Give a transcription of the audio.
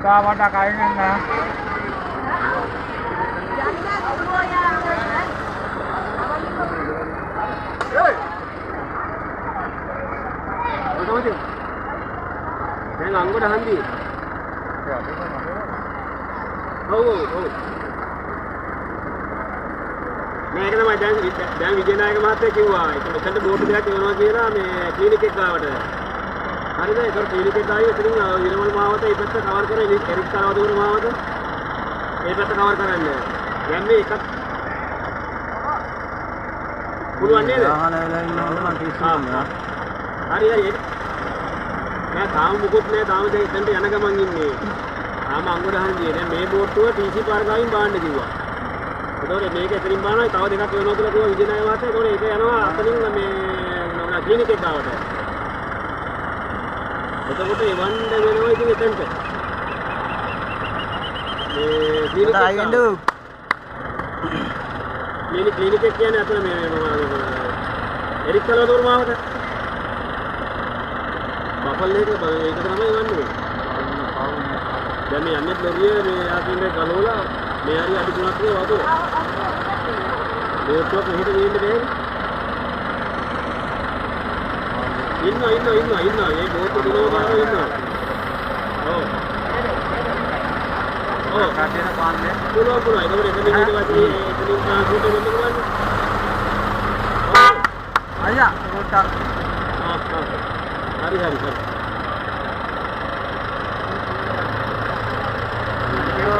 Kawan kain na. දැන් අංගොඩ හන්දියේ. ඔව්. මේක තමයි දැන් විජේනායක මහත්තයා කිව්වා. ඒක මෙතනට බෝඩ් එකක් එවනවා කියලා මේ ක්ලිනික් එක ගාවට. හරිද? ඒක ක්ලිනික් එක ආයේ ඉතින් විරමල් මාවත මේ පැත්ත කවර් කරේ එරික් කරවදුර මාවත. මේ පැත්ත කවර් කරන්න. දැන් මේ එකක් පුළුවන් නේද? ආහන වෙලා ඉන්නවා ටිකක්. හරි. නෑ තාම මුකුත් නෑ තාම දැන් එතනට යන ගමන් ඉන්නේ. තාම අංගොඩ හන්දියේ. දැන් මේ බෝට්ටුව TC පාර ගාවින් බාන්න කිව්වා. ඒතකොට මේක එතනින් බානවා තව දෙකක් වෙනවා කියලා කිව්වා විජේනායක මහත්තයා. ඒතකොට ඒක යනවා අතනින් මේ ක්ලිනික් එක ගාවට. එතකොට එවන්න වෙනවා ඉතින් එතනට. මේ ක්ලිනික් එක ආයෙන්දු. ක්ලිනික් එක කියන්නේ අතන මේ එරික් කලවදුර මාවත. බෆල් එක ඒක තමයි වන්නේ. දැන් මේ යන්නේ ලොරිය මේ ආපින්ද ගලවලා මේ හරි අඩි 3ක් නේ වතුර. බෝට්ටුවක් මෙහෙට ගේන්න බෑනේ. ඉන්නවා. මේ බෝට්ටුව දිනවනවා ඉන්නවා. ඔව්. කාටේන පාන්නේ. පුළුවන්. ඒකවල එතන ඊට පස්සේ එතනින් ට්‍රාන්ස්පෝර්ට් වෙන්න පුළුවන්. අයියා පොට්ටක්. හරි. Yo.